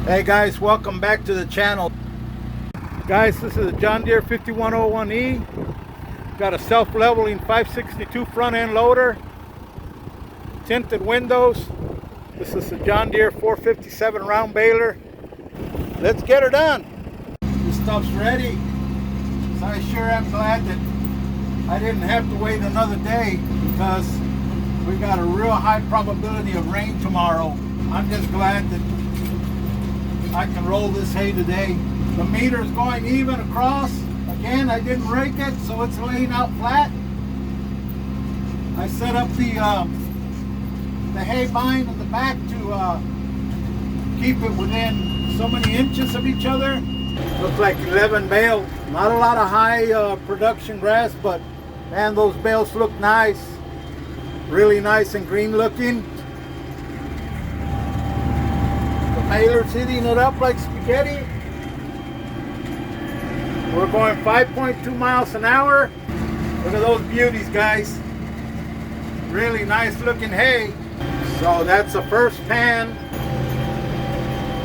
Hey guys, welcome back to the channel. Guys, this is a John Deere 5101E. Got a self-leveling 562 front end loader, tinted windows. This is a John Deere 457 round baler. Let's get her done. This stuff's ready. So I sure am glad that I didn't have to wait another day, because we got a real high probability of rain tomorrow. I'm just glad that I can roll this hay today. The meter is going even across. Again, I didn't rake it, so it's laying out flat. I set up the hay bind in the back to keep it within so many inches of each other. Looks like 11 bales. Not a lot of high production grass, but man, those bales look nice. Really nice and green looking. Baler's hitting it up like spaghetti. We're going 5.2 miles an hour. Look at those beauties, guys. Really nice looking hay. So that's the first pan.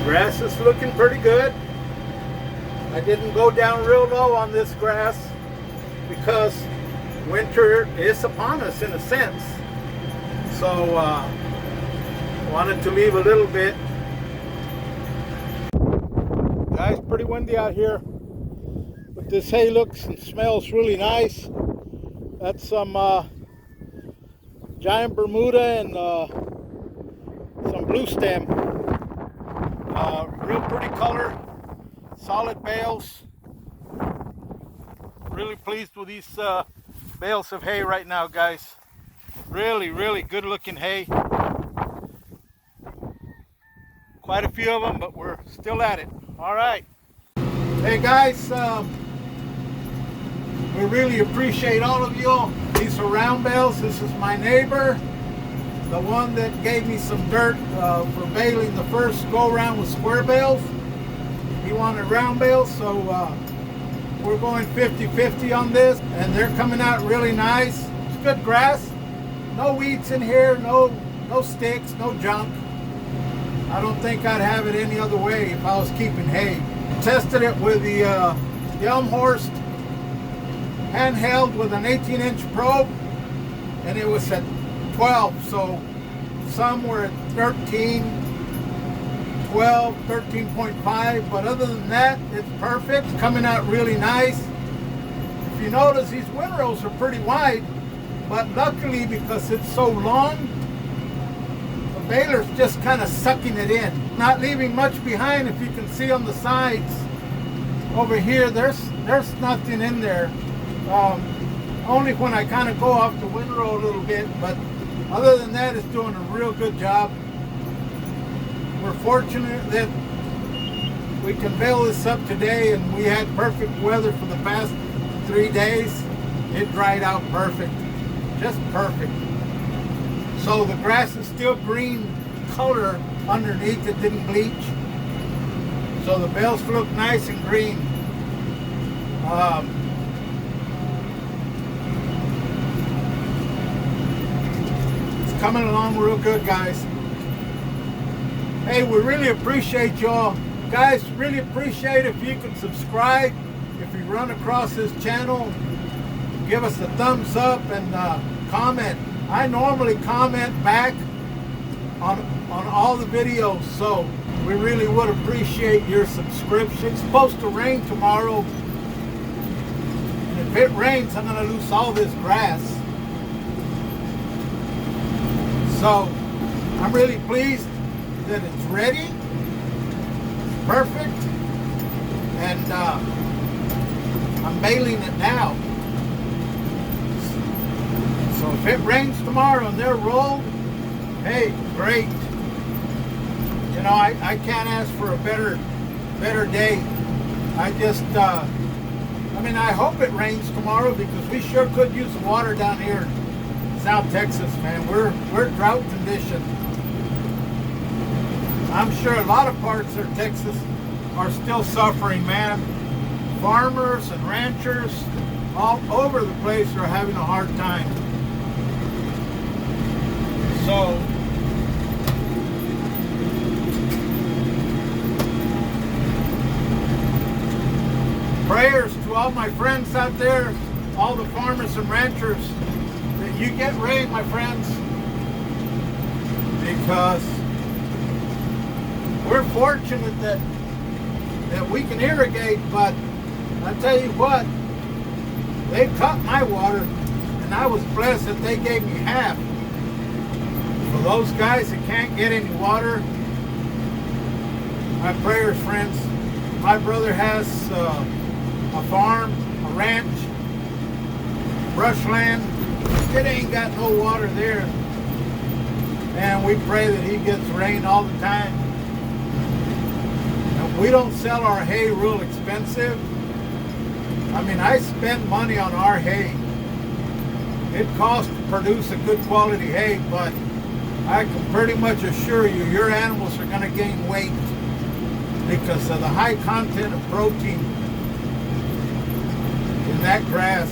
Grass is looking pretty good. I didn't go down real low on this grass because winter is upon us in a sense. So wanted to leave a little bit. Guys, pretty windy out here, but this hay looks and smells really nice. That's some giant Bermuda and some blue stem. Real pretty color, solid bales. Really pleased with these bales of hay right now, guys. Really good looking hay. Quite a few of them, but we're still at it. All right. Hey guys, we really appreciate all of you. These are round bales. This is my neighbor, the one that gave me some dirt for baling the first go around with square bales. He wanted round bales, so we're going 50-50 on this, and they're coming out really nice. It's good grass, no weeds in here, no sticks, no junk. I don't think I'd have it any other way if I was keeping hay. Tested it with the Elmhorst handheld with an 18-inch probe, and it was at 12. So some were at 13, 12, 13.5. But other than that, it's perfect. It's coming out really nice. If you notice, these windrows are pretty wide, but luckily, because it's so long, baler's just kind of sucking it in, not leaving much behind. If you can see on the sides over here, there's nothing in there, only when I kind of go off the windrow a little bit, but other than that, it's doing a real good job. We're fortunate that we can bale this up today, and we had perfect weather for the past 3 days. It dried out perfect, just perfect. So the grass is still green color underneath, it didn't bleach. So the bales look nice and green. It's coming along real good, guys. Hey, we really appreciate y'all. Guys, really appreciate if you can subscribe. If you run across this channel, give us a thumbs up and comment. I normally comment back on all the videos, so we really would appreciate your subscription. It's supposed to rain tomorrow, and if it rains, I'm going to lose all this grass. So I'm really pleased that it's ready, it's perfect, and I'm baling it now. So if it rains tomorrow and they're rolled, hey, great. You know, I can't ask for a better day. I just, I mean, I hope it rains tomorrow, because we sure could use the water down here in South Texas, man. We're drought conditioned. I'm sure a lot of parts of Texas are still suffering, man. Farmers and ranchers all over the place are having a hard time. So Prayers to all my friends out there, all the farmers and ranchers, that you get rain, my friends, because we're fortunate that we can irrigate, but I tell you what, they cut my water, and I was blessed that they gave me half. For those guys that can't get any water, my prayers, friends. My brother has a farm, a ranch, brushland. It ain't got no water there. And we pray that he gets rain all the time. And we don't sell our hay real expensive. I mean, I spend money on our hay. It costs to produce a good quality hay, but I can pretty much assure you your animals are going to gain weight because of the high content of protein in that grass.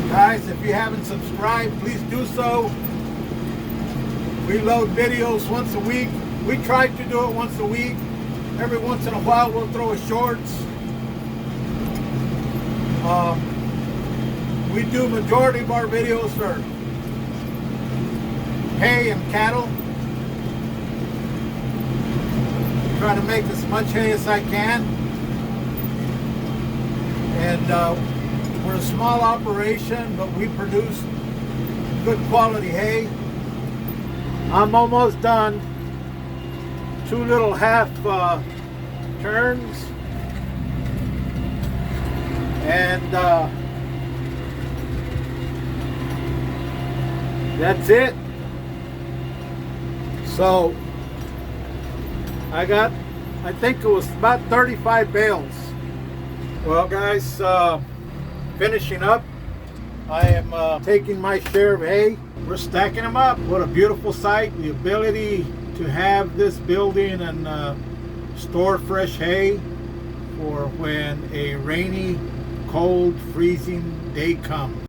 Guys, if you haven't subscribed, please do so. We load videos once a week. We try to do it once a week. Every once in a while we'll throw a shorts. We do majority of our videos for hay and cattle. Try to make as much hay as I can. And we're a small operation, but we produce good quality hay. I'm almost done. 2 little half turns. And that's it. So I think it was about 35 bales. Well, guys, finishing up. I am taking my share of hay. We're stacking them up. What a beautiful sight. The ability to have this building and store fresh hay for when a rainy, cold, freezing day comes.